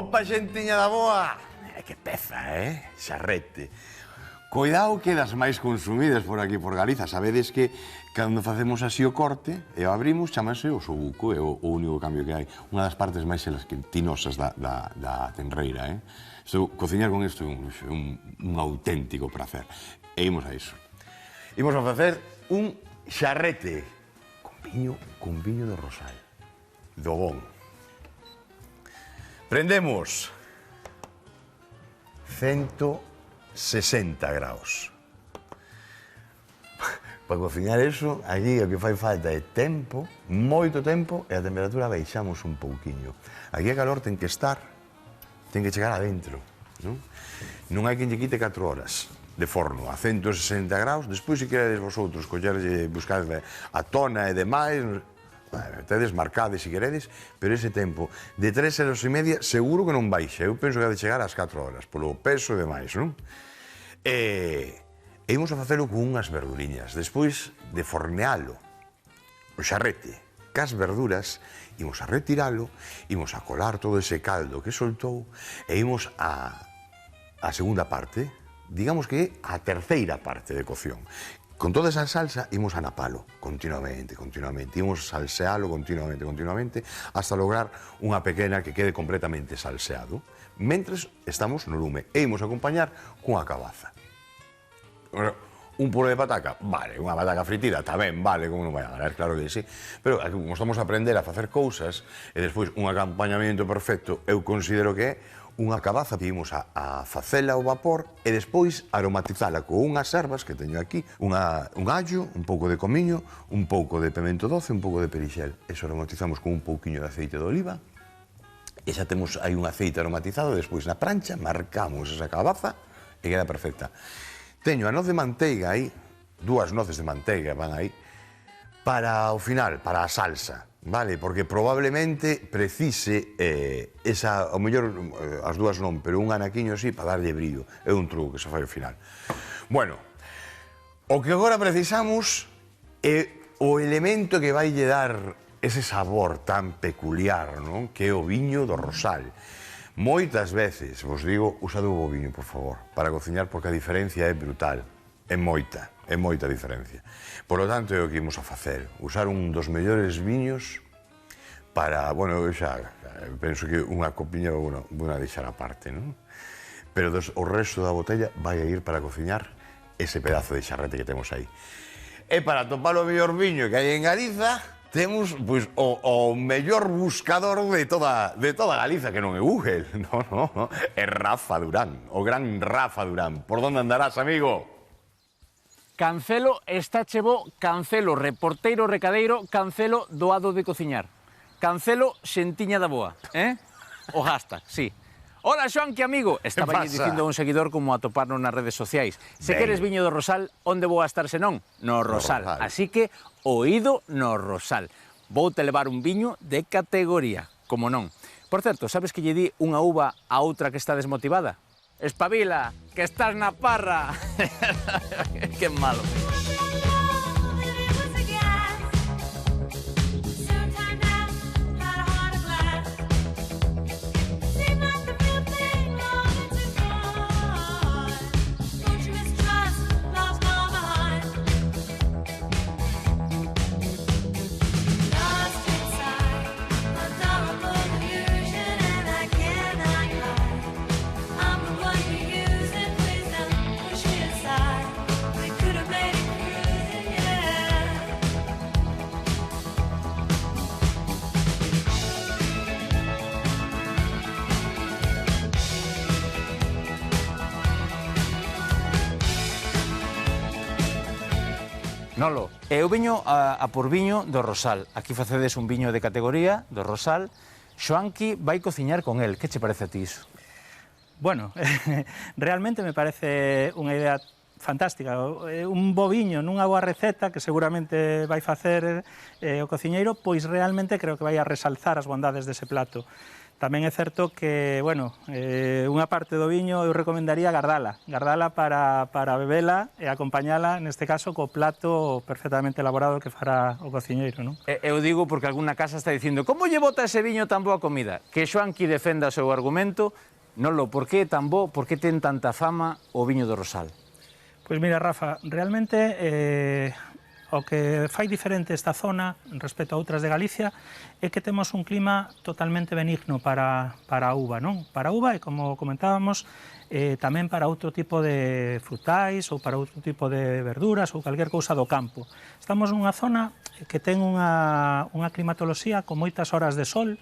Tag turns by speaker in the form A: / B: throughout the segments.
A: Opa, xentiña da boa! Que peza, Xarrete. Coidado que das máis consumidas por aquí por Galiza. Sabedes que cando facemos así o corte e o abrimos, chamase o sobuco, é o único cambio que hai. Unha das partes máis gelatinosas da tenreira, Cociñar con isto é un auténtico placer. E imos a iso. Imos a facer un xarrete con viño do Rosal, do bon. Prendemos 160 graus. Para cociñar eso, aquí o que fai falta é tempo, moito tempo, e a temperatura baixamos un pouquiño. Aquí a calor ten que estar, ten que chegar adentro, non? Non hai que lle quite 4 horas de forno a 160 graus, despois se queredes vosotros collerlle, buscar a tona e demais, tedes marcades se queredes, pero ese tempo de 3 horas e media seguro que non baixa. Eu penso que ha de chegar ás 4 horas, polo peso e demais, non? E imos a facelo con unhas verduriñas. Despois de fornealo, o xarrete, cas verduras, imos a retiralo, imos a colar todo ese caldo que soltou e imos a segunda parte, digamos que a terceira parte de cocción. Con toda esa salsa, imos a napalo continuamente, imos salsealo continuamente, hasta lograr unha pequena que quede completamente salseado, mentres estamos no lume, e imos a acompañar cunha cabaza. Un puré de pataca, vale, unha pataca fritida tamén, vale, como non vai a ganar, claro que sí, pero como estamos a aprender a facer cousas, e despois un acompañamento perfecto, eu considero que é unha cabaza que imos a facela ao vapor e despois aromatizala con unhas ervas que teño aquí, un allo, un pouco de comiño, un pouco de pemento doce, un pouco de perixel. Eso aromatizamos con un pouquiño de aceite de oliva e xa temos aí un aceite aromatizado, despois na prancha marcamos esa cabaza e queda perfecta. Teño a noz de manteiga aí, 2 noces de manteiga van aí, para o final, para a salsa. Vale, porque probablemente precise ao mellor as 2 non, pero un anaquiño así para darlle brillo. É un truco que se fai ao final. Bueno, o que agora precisamos é o elemento que vai lle dar ese sabor tan peculiar, non? Que é o viño do Rosal. Moitas veces, vos digo, usad o viño, por favor, para cociñar, porque a diferencia é brutal. É moita diferencia. Por lo tanto, é o que imos a facer. Usar un dos mellores viños para, bueno, eu xa penso que unha copiña vou a deixar aparte, non? Pero o resto da botella vai a ir para cociñar ese pedazo de xarrete que temos aí. E para topar o mellor viño que hai en Galiza, temos pois, o mellor buscador de toda Galiza, que non é Google, non, é Rafa Durán, o gran Rafa Durán. Por onde andarás, amigo?
B: Cancelo está chevo, Cancelo reporteiro recadeiro, Cancelo doado de cociñar. Cancelo xentiña da boa, O hashtag, sí. Hola, Xoan, que amigo. Estaba dicindo a un seguidor como atoparnos nas redes sociais. Se queres viño do Rosal, onde vou a estar senón? No Rosal. Así que, oído no Rosal. Vou te levar un viño de categoría, como non. Por certo, sabes que lle di unha uva a outra que está desmotivada? Espabila, que estás na parra. Qué malo. Nolo, eu veño a por viño do Rosal. Aquí facedes un viño de categoría do Rosal. Xoanqui vai cociñar con el. Que che parece a ti iso?
C: Bueno, realmente me parece unha idea fantástica. Un bo viño nunha boa receta que seguramente vai facer o cociñeiro, pois realmente creo que vai a resalzar as bondades dese plato. Tamén é certo que, bueno, unha parte do viño eu recomendaría gardala para bebela e acompañala, neste caso, co plato perfectamente elaborado que fará o cociñeiro, non?
B: Eu digo porque alguna casa está dicindo como lle bota ese viño tan boa comida? Que Xoanqui defenda o seu argumento. Nolo, por que tan bo, por que ten tanta fama o viño do Rosal?
C: Pois mira, Rafa, realmente o que fai diferente esta zona respecto a outras de Galicia é que temos un clima totalmente benigno para a uva, non? Para a uva e, como comentábamos, tamén para outro tipo de frutais ou para outro tipo de verduras ou calquer cousa do campo. Estamos nunha zona que ten unha climatoloxía con moitas horas de sol,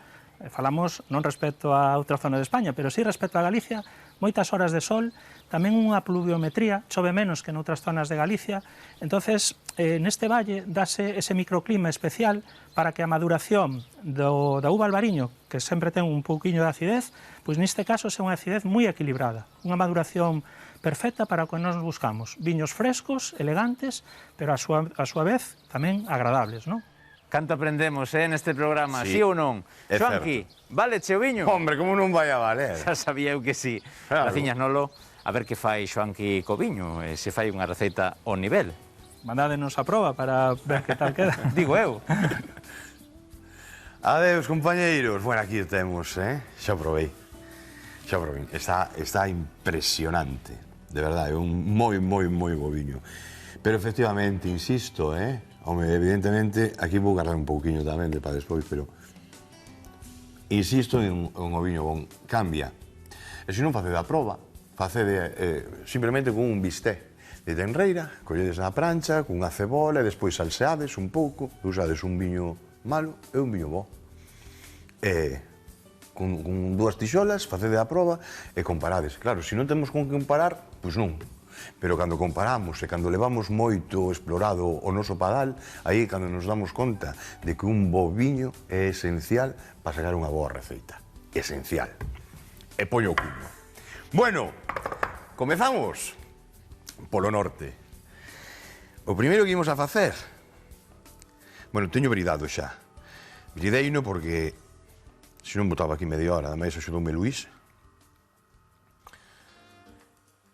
C: falamos non respecto a outra zona de España, pero sí respecto a Galicia, moitas horas de sol, tamén unha pluviometría, chove menos que noutras zonas de Galicia, entonces neste valle dase ese microclima especial para que a maduración da uva albariño, que sempre ten un pouquiño de acidez, pois neste caso é unha acidez moi equilibrada, unha maduración perfecta para o que nos buscamos, viños frescos, elegantes, pero a súa vez tamén agradables, non?
B: Canto aprendemos, neste programa,
A: Sí,
B: sí ou non?
A: é
B: Xoanqui, vale che o viño?
A: Hombre, como non vai a valer?
B: Xa sabía eu que sí.
A: Claro.
B: Graciñas, Nolo, a ver que fai Xoanqui co viño, e se fai unha receita ao nivel.
C: Mandádenos a proba para ver que tal queda.
B: Digo eu.
A: Adeus, compañeiros. Bueno, aquí o temos, Xa provei. Está impresionante. De verdade, é un moi bo viño. Pero efectivamente, insisto, Home, evidentemente, aquí vou guardar un pouquiño tamén para despois, pero insisto en o viño bon. Cambia. E se non facede a proba, facede simplemente con un bisté de tenreira, colledes na prancha, cunha cebola, e despois salseades un pouco, usades un viño malo e un viño bo. E con dúas tixolas, facede a proba e comparades. Claro, se non temos con que comparar, pois non. Pero cando comparamos e cando levamos moito explorado o noso padal, aí cando nos damos conta de que un bo viño é esencial para sacar unha boa receita. Esencial. E poño o cubo. Bueno, comezamos polo norte. O primeiro que imos a facer, bueno, teño bridado xa. Brideino porque se non botaba aquí media hora, ademais axudoume Luís.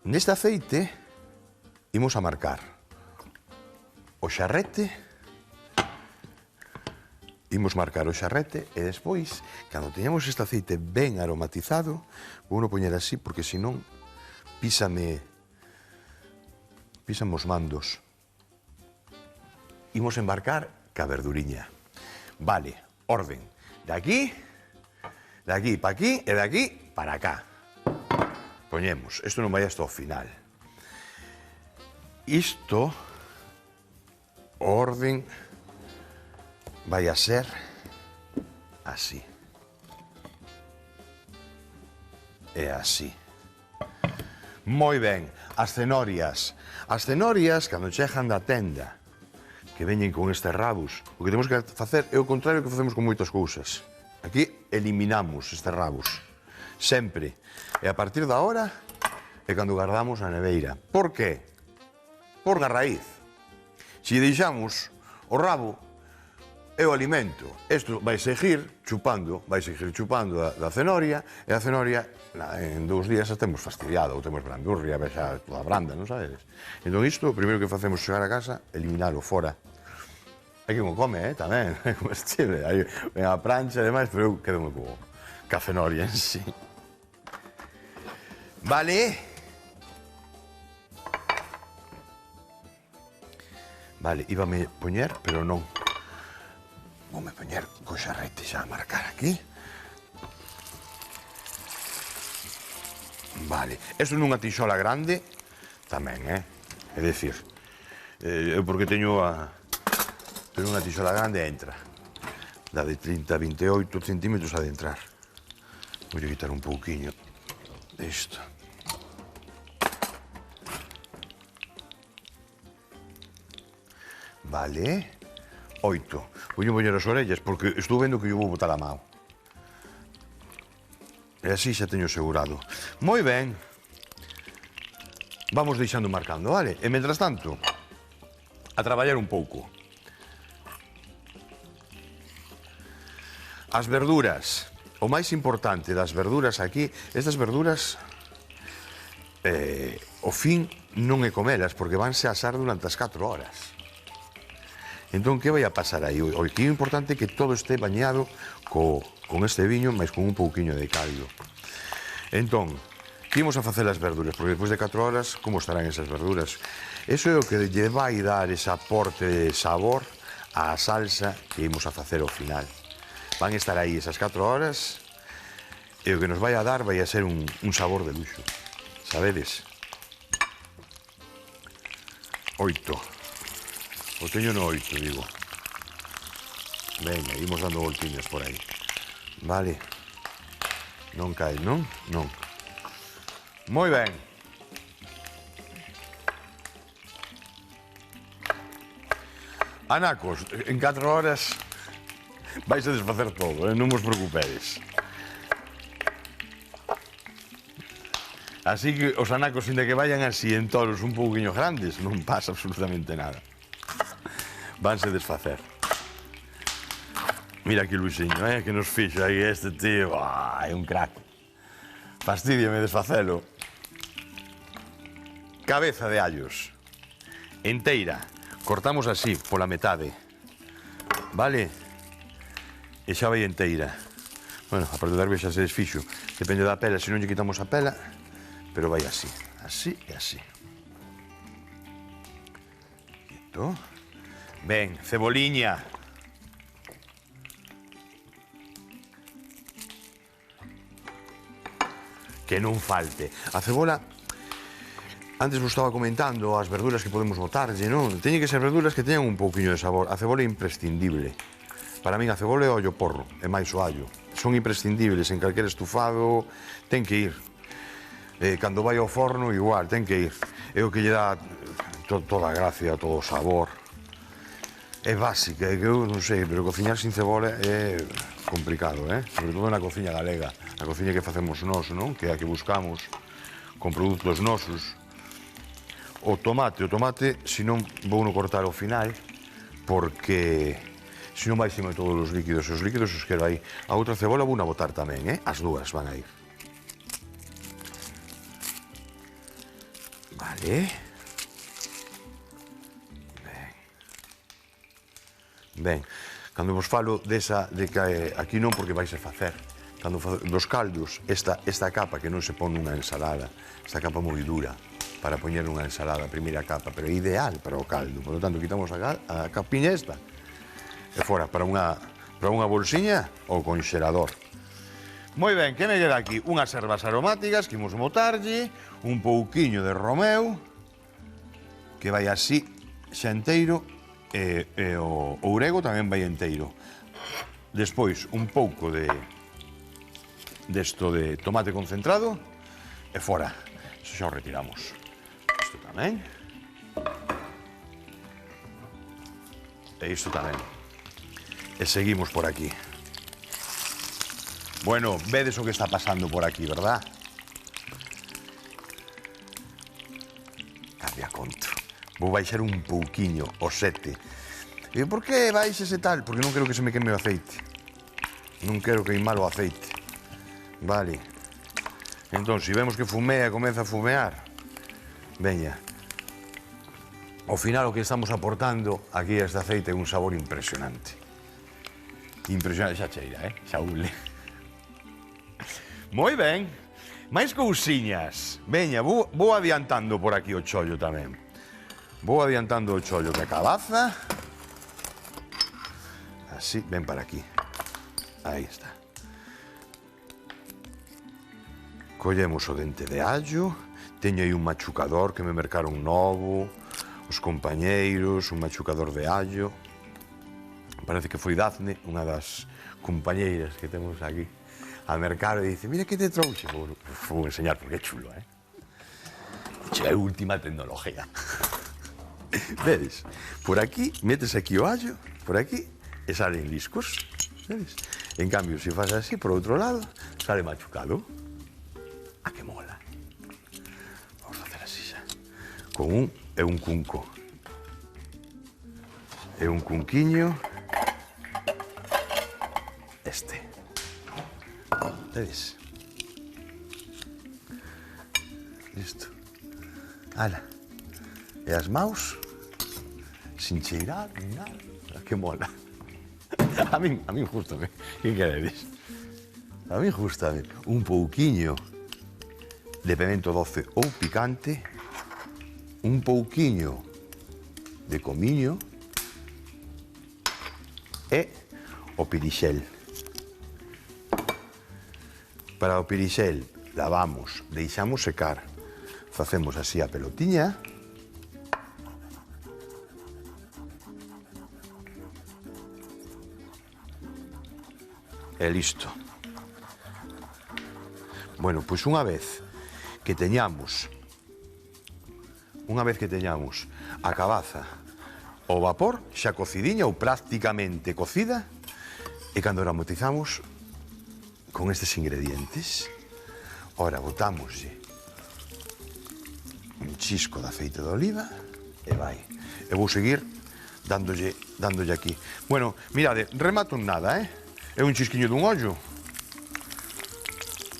A: Neste aceite imos a marcar o xarrete, e despois, cando teñamos este aceite ben aromatizado, vou poñer así porque senón písame os mandos. Imos embarcar ca verduriña. Vale, orden. De aquí para aquí e de aquí para acá. Poñemos, isto non vai hasta o final. Isto, o orden, vai a ser así. E así. Moi ben, as cenorias. As cenorias, cando chegan da tenda, que veñen con estes rabos, o que temos que facer é o contrario que facemos con moitas cousas. Aquí eliminamos estes rabos. Sempre. E a partir da hora é cando guardamos na neveira. Por que? Por a raíz. Se deixamos o rabo, é o alimento. Isto vai seguir chupando da cenoria, e a cenoria en 2 días a temos fastidiado, ou temos brandurria, xa toda branda, non sabedes? Entón isto, o primeiro que facemos chegar a casa, eliminalo fora. Hai que mo come, tamén, é comestible. Hai a prancha e demais, pero eu quedo ca cenoria en sí. Vale. Vale, íbame poñer, pero non. Voume poñer co xarrete xa a marcar aquí. Vale. Isto nunha tixola grande, tamén, É dicir, eu porque teño pero unha tixola grande entra. Da de 30 a 28 centímetros ha de entrar. Vou quitar un pouquiño disto. Vale. 8. Vou poñer as orellas porque estou vendo que eu vou botar a mão. E así xa teño asegurado. Moi ben. Vamos deixando marcando, vale? E, mentras tanto, a traballar un pouco. As verduras. o máis importante das verduras aquí, estas verduras, o fin non é comelas, porque vanse a asar durante as 4 horas. Entón, que vai a pasar aí? O que é importante é que todo este bañado con este viño, máis con un pouquiño de caldo. Entón, imos a facer as verduras, porque despois de 4 horas, como estarán esas verduras? Eso é o que lle vai dar ese aporte de sabor á salsa que imos a facer ao final. Van estar aí esas 4 horas e o que nos vai a dar vai a ser un sabor de luxo. Sabedes? 8. O teño no 8, digo. Venga, imos dando voltiñas por aí. Vale. Non cae, non? Non. Moi ben. Anacos, en 4 horas vais a desfacer todo, non vos preocupedes. Así que os anacos, inda que vayan así en toros un pouquiño grandes, non pasa absolutamente nada. Vanse desfacer. Mira que Luisinho, que nos fixo aí este tío. É un crack. Fastídiame desfacelo. Cabeza de allos. Enteira. Cortamos así, pola metade. Vale? E xa vai enteira. Bueno, a parte da erva xa se desfixo. Depende da pela, se non lle quitamos a pela, pero vai así. Así e así. Quito. Ben, ceboliña. Que non falte. A cebola, antes vos estaba comentando as verduras que podemos botarlle, non? Teñen que ser verduras que teñan un pouquiño de sabor. A cebola é imprescindible. Para min a cebola é o ollo porro, e máis o allo. Son imprescindibles en calquer estufado, ten que ir. Cando vai ao forno, igual, ten que ir. É o que lle dá toda a gracia, todo o sabor. É básica, é que eu non sei, pero cociñar sin cebola é complicado, sobre todo na cociña galega, a cociña que facemos nós, non? Que é a que buscamos con produtos nosos. O tomate, si non vou no cortar ao final, porque se non vai xime todos os líquidos os quero aí. A outra cebola vou na botar tamén, as dúas van a ir. Vale. Ben, cando vos falo desa, de que aquí non porque vais a facer, cando dos caldos, esta capa que non se pon nunha ensalada, esta capa moi dura, para poñer nunha ensalada, a primeira capa, pero é ideal para o caldo, por lo tanto, quitamos a capiña esta, e fora, para unha bolsiña ou conxelador. Moi ben, que me queda aquí? Unhas ervas aromáticas que imos botarlle, un pouquiño de romeu, que vai así, xa enteiro, e o ourego tamén vai enteiro. Despois, un pouco desto de tomate concentrado, e fora. Iso xa o retiramos. Isto tamén. E isto tamén. E seguimos por aquí. Bueno, vedes o que está pasando por aquí, verdad? Cambia conto. Vou baixar un pouquiño o 7. E por que baixes e tal? Porque non quero que se me queme o aceite. Non quero queimar o aceite. Vale. Entón, se vemos que fumea, comeza a fumear, veña. Ao final o que estamos aportando aquí a este aceite é un sabor impresionante. Impresionante, xa cheira, xa ule. Moi ben. Máis cousiñas. Veña, vou adiantando por aquí o chollo tamén. Vou adiantando o chollo que a cabaza. Así, ven para aquí. Aí está. Collemos o dente de allo. Teño aí un machucador que me mercaron novo. Os compañeiros, un machucador de allo. Parece que foi Dafne, unha das compañeiras que temos aquí, a mercar e dice, mira que te trouxe. Vou enseñar porque é chulo, É a última tecnología. Vedes? Por aquí, metes aquí o allo, por aquí, e salen liscos. Vedes? En cambio, se faz así, por outro lado, sale machucado. Ah, que mola. Vamos a facer así xa. Con un e un cunco. E un cunquiño. Este. Vedes? Listo. Ala. E as maus, sin cheirar, nin nada. Que mola. A min gustame. Que queredes? A min gustame. Un pouquiño de pemento doce ou picante, un pouquiño de comiño e o pirixel. Para o pirixel lavamos, deixamos secar, facemos así a pelotiña e listo. Bueno, pois unha vez que teñamos a cabaza ao vapor, xa cocidiña ou prácticamente cocida, e cando aromatizamos con estes ingredientes, ora botámoslle un chisco de aceite de oliva e vai. E vou seguir dándolle aquí. Bueno, mirade, remato en nada, É un chisquiño dun ollo.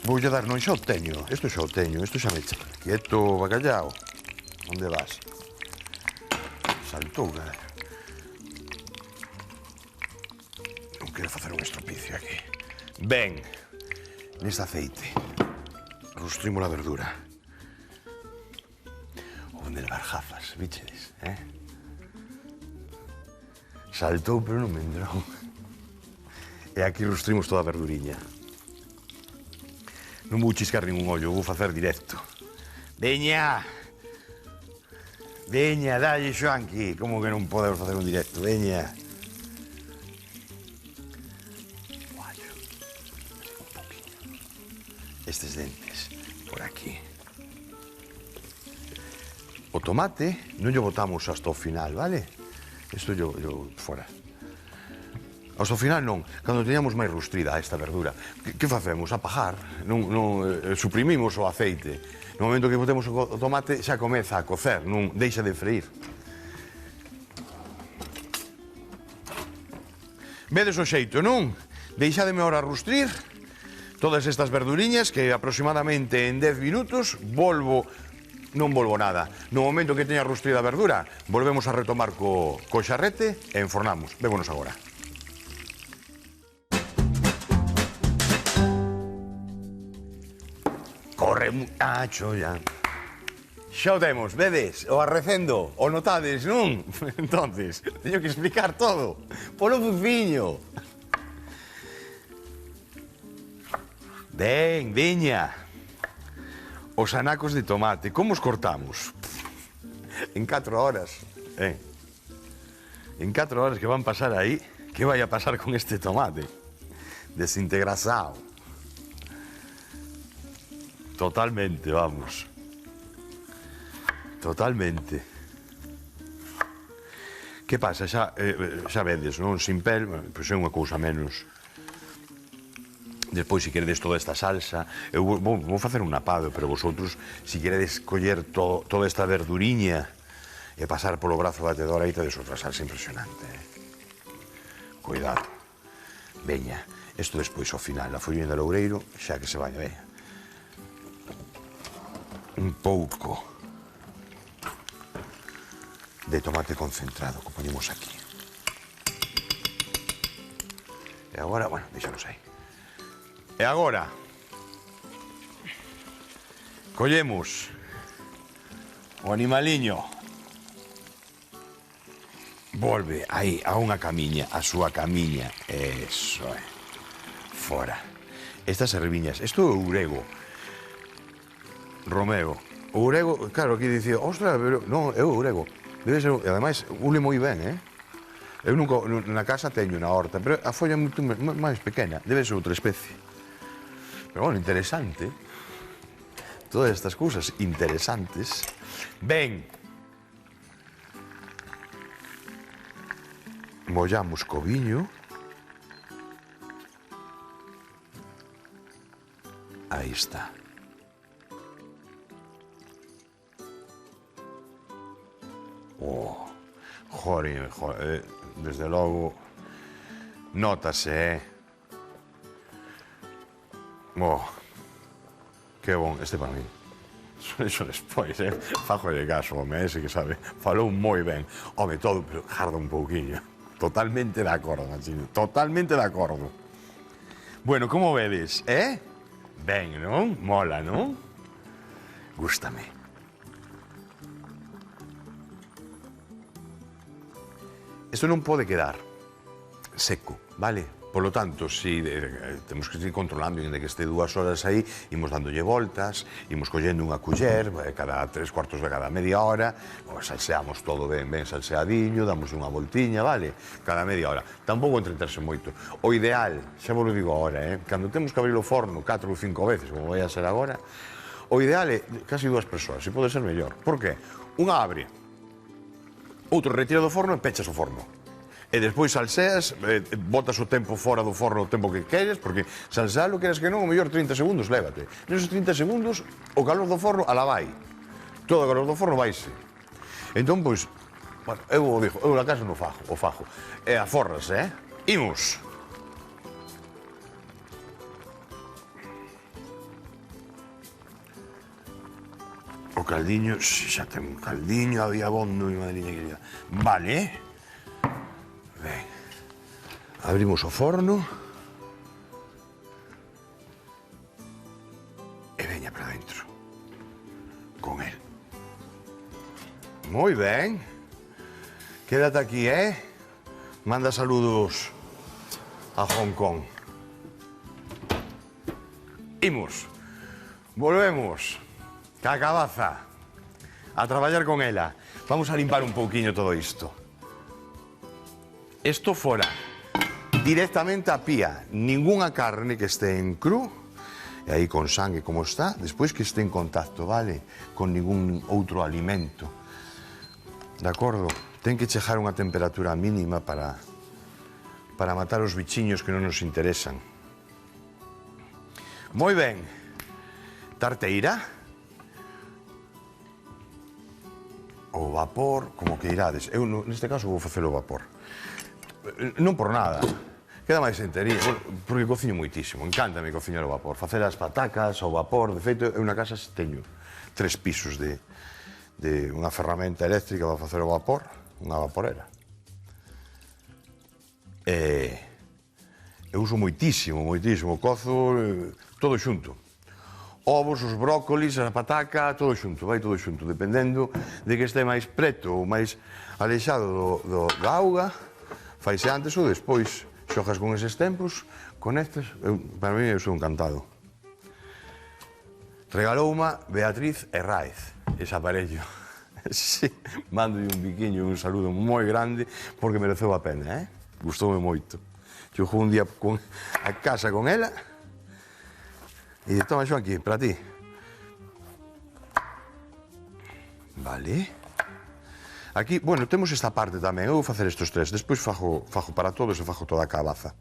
A: Voulle dar, non xa o teño, isto xa me echa. Quieto, bacallao. Onde vas? Saltou, cara. Non quero facer un estropicio aquí. Ben, neste aceite, rustrimos a verdura. Onde levar gafas, bichedes, Saltou, pero non me entrou. E aquí rustrimos toda a verduriña. Non vou chiscar ningún ollo, vou facer directo. Veña! Veña, dalle, Xoanqui. Como que non podemos facer un directo? Veña. Ollo. Un poquinho. Estes dentes, por aquí. O tomate non lle botamos hasta o final, vale? Isto yo fora. Hasta o final non, cando teñamos máis rustrida esta verdura, que facemos? Apagar, suprimimos o aceite. No momento que botemos o tomate xa comeza a cocer, non deixa de freír. Vedes o xeito, non? Deixademe ahora rustrir todas estas verduriñas que aproximadamente en 10 minutos non volvo nada. No momento que teña rustrida a verdura, volvemos a retomar co xarrete e enfornamos. Vémonos agora. Corre muchacho ya. Xa o temos, vedes? O arrecendo, o notades, non? Entonces, teño que explicar todo. Polo fuciño. Ben, veña. Os anacos de tomate, como os cortamos? En 4 horas. En 4 horas que van pasar aí, que vai a pasar con este tomate? Desintegrasado. Totalmente, vamos. Totalmente. Que pasa? Xa vedes, non? Sin pel, pois é unha cousa menos. Despois, se queredes toda esta salsa, eu vou facer un napado, pero vosotros, se queredes coller toda esta verduriña e pasar polo brazo batedor, aí tedes outra salsa impresionante. Cuidado. Veña, isto despois ao final, a folliña de loureiro, xa que se vai, veña. Un pouco de tomate concentrado que ponemos aquí. E agora, bueno, deixamos aí. E agora collemos o animaliño, volve aí a unha camiña, a súa camiña, eso é, fora. Estas erviñas, isto é ourego, Romeo. O ourego, claro, aquí dicía, ostras, pero non, é o ourego. Debe ser, e ademais, ule moi ben, Eu nunca, na casa teño na horta, pero a folla é moito máis pequena, debe ser outra especie. Pero bueno, interesante. Todas estas cousas interesantes. Ben. Mollamos co viño. Aí está. Joder, desde logo, nótase, Oh, que bon, este para mí. Iso despois, fajo de caso, home, ese que sabe, falou moi ben. Home, todo, pero jarda un pouquiño. Totalmente de acordo, machino, totalmente de acordo. Bueno, como vedes, Ben, non? Mola, non? Gústame. Isto non pode quedar seco, vale? Por lo tanto, si temos que ir controlando, de que este 2 horas aí, imos dándolle voltas, imos collendo unha culler, cada 3/4 de cada media hora, salseamos todo ben salseadiño, damos unha voltiña, vale? Cada media hora. Tampouco entreterse moito. O ideal, xa vos lo digo agora, cando temos que abrir o forno 4 ou 5 veces, como vai a ser agora, o ideal é casi 2 persoas, se pode ser mellor. Por que? Unha abre, outro retira do forno e pechas o forno. E despois salseas, botas o tempo fora do forno o tempo que queres, porque salsear lo queres que non, o mellor 30 segundos, lévate. Nesos 30 segundos, o calor do forno ala vai. Todo o calor do forno vaise. Entón, pois, bueno, eu o digo, eu na casa non fajo, o fajo. E aforras, Imos. O caldiño, xa ten un caldiño, había bondo, mi madriña querida. Vale, ben, abrimos o forno e veña para dentro con el. Moi ben, quédate aquí, manda saludos a Hong Kong. Imos, volvemos ca cabaza a traballar con ela. Vamos a limpar un pouquiño todo isto. Esto fora directamente a pía, ningunha carne que este en cru, e aí con sangue como está, despois que este en contacto, vale, con ningún outro alimento. De acordo? Ten que chegar unha temperatura mínima para matar os bichiños que non nos interesan. Moi ben. Tarteira. O vapor, como que irades. Eu, neste caso, vou facer o vapor. Non por nada, queda máis entería, porque cociño moitísimo, encántame cociñar o vapor, facer as patacas ao vapor, de feito, eu na casa teño 3 pisos de unha ferramenta eléctrica para facer o vapor, unha vaporera. Eu uso moitísimo, cozo todo xunto. Ovos, os brócolis, a pataca, todo xunto, vai todo xunto, dependendo de que este máis preto ou máis alexado da auga, faise antes ou despois, xojas con eses tempos, conectas, para mí eu sou encantado. Regalouma Beatriz Herráez, ese aparello. Sí, mando un biquiño, un saludo moi grande, porque mereceu a pena, Gustoume moito. Eu juguei un día a casa con ela, e toma xo aquí, para ti. Vale. Aquí, bueno, temos esta parte tamén, eu vou facer estes 3, despois fajo para todos e fajo toda a cabaza.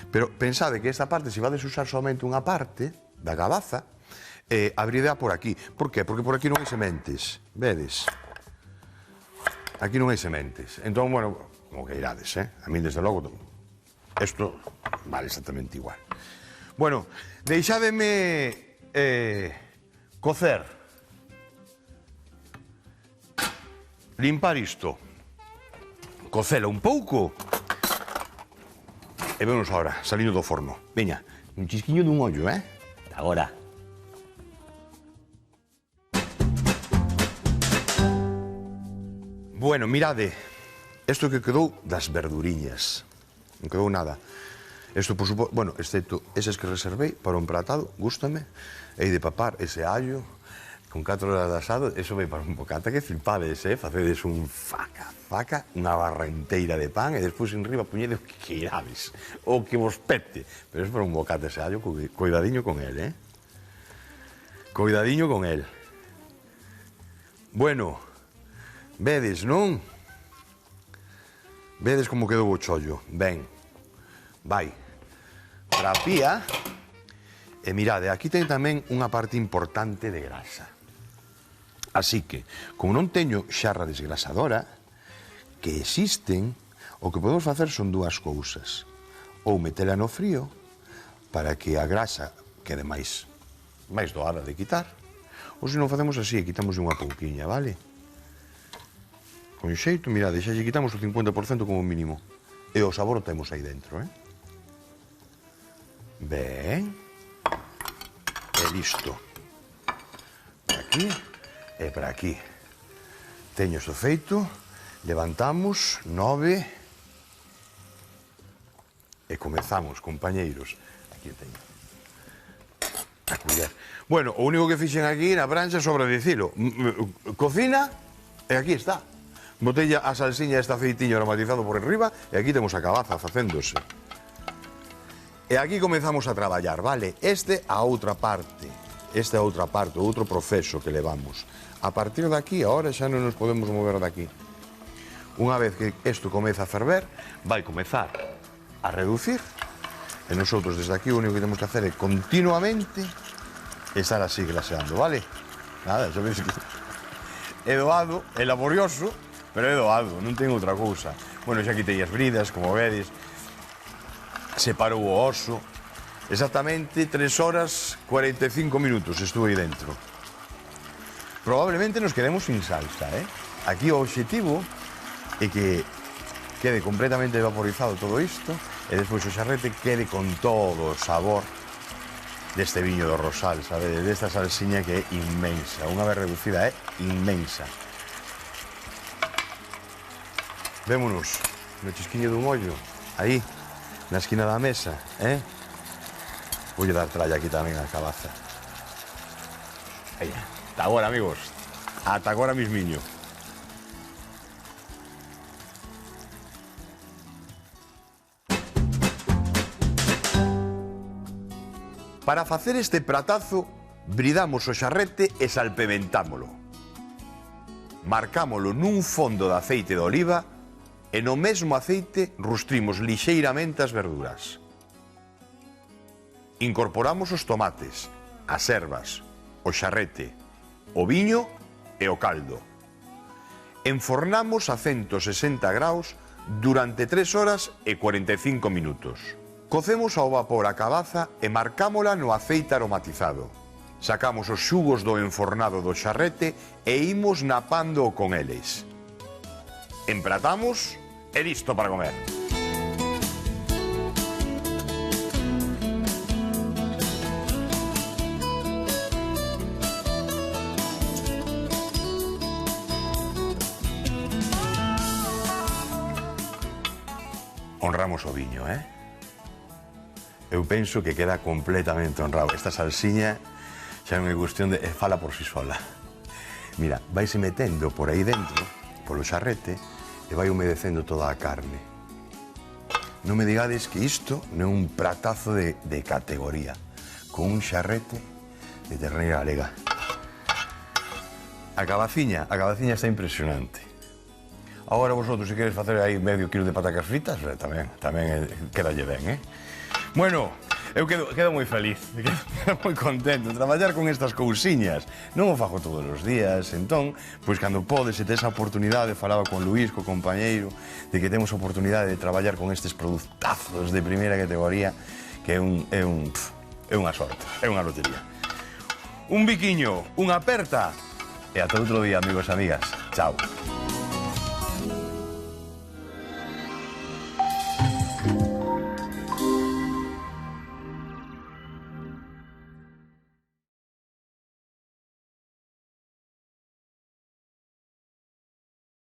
A: Pero pensade que esta parte, se vades usar somente unha parte da cabaza, abridea por aquí. Por qué? Porque por aquí non hai sementes, vedes? Aquí non hai sementes. Entón, bueno, como que irades, A mí, desde logo, isto vale exactamente igual. Bueno, deixádeme cocer. Limpar isto, cocela un pouco e vemos agora, salindo do forno. Veña, un chisquiño dun ollo, Agora. Bueno, mirade, isto que quedou das verduriñas. Non quedou nada. Isto, por suposto, bueno, excepto eses que reservei para un pratado, gústame, hei de papar ese allo, con 4 horas de asado, eso vai para un bocata que flipades, facedes un faca, unha barra inteira de pan e despois en riba puñedes o que queirades, o que vos pete. Pero eso para un bocata ese allo, cuidadiño con el, Cuidadiño con el. Bueno, vedes, non? Vedes como quedou o chollo. Ben, vai para a pía e mirade, aquí ten tamén unha parte importante de grasa. Así que, como non teño xarra desgrasadora, que existen, o que podemos facer son 2 cousas. Ou metela no frío, para que a grasa quede máis doada de quitar. Ou se non facemos así, quitamos unha pouquiña, vale? Con xeito, mirade, xa lle quitamos o 50% como mínimo. E o sabor o temos aí dentro, Ben. E listo. Para aquí e para aquí. Teño isto feito. Levantamos, 9. E comezamos, compañeiros. Aquí teño. A culler. Bueno, o único que fixen aquí na prancha sobre dicilo. Cocina, e aquí está. Botella a salsiña esta feitiño aromatizado por enriba, e aquí temos a cabaza facéndose. E aquí comezamos a traballar, vale? Este a outra parte, outro proceso que levamos. A partir de aquí, ahora xa non nos podemos mover de aquí. Unha vez que isto comeza a ferver, vai comezar a reducir, e nosotros desde aquí o único que temos que hacer é continuamente estar así glaseando, vale? Nada, xa veis que é doado, é laborioso, pero é doado, non ten outra cousa. Bueno, xa quitei as bridas, como vedes, separou o oso, exactamente 3 horas 45 minutos estuve aí dentro. Probablemente nos quedemos sin salsa, Aquí o obxectivo é que quede completamente vaporizado todo isto e despois o xarrete quede con todo o sabor deste viño do Rosal, sabe? Desta salsiña que é inmensa. Unha vez reducida é inmensa. Vémonos no chisquiño dun ollo, aí, na esquina da mesa, Voulle dar tralla aquí tamén a cabaza. Aí, ata agora, amigos. Ata agora mismiño. Para facer este pratazo, bridamos o xarrete e salpementámolo. Marcámolo nun fondo de aceite de oliva e no mesmo aceite rustrimos lixeiramente as verduras. Incorporamos os tomates, as ervas, o xarrete, o viño e o caldo. Enfornamos a 160 graus durante 3 horas e 45 minutos. Cocemos ao vapor a cabaza e marcámola no aceite aromatizado. Sacamos os xugos do enfornado do xarrete e imos napando con eles. Empratamos e listo para comer. Honramos o viño, Eu penso que queda completamente honrado. Esta salsiña xa non é cuestión de... fala por si sola. Mira, vaise metendo por aí dentro, polo xarrete, e vai humedecendo toda a carne. Non me digades que isto non é un pratazo de categoría, con un xarrete de terneira galega. A cabaciña está impresionante. Agora vosotros, se queres facer aí medio kilo de patacas fritas, tamén quedalle ben, Bueno, eu quedo moi feliz, quedo moi contento de traballar con estas cousiñas. Non o fago todos os días, entón, pois cando podes e tes a oportunidade, falaba con Luís, co compañeiro, de que temos a oportunidade de traballar con estes produtazos de primeira categoría, que é unha sorte, é unha lotería. Un biquiño, unha aperta, e ata outro día, amigos e amigas. Chao.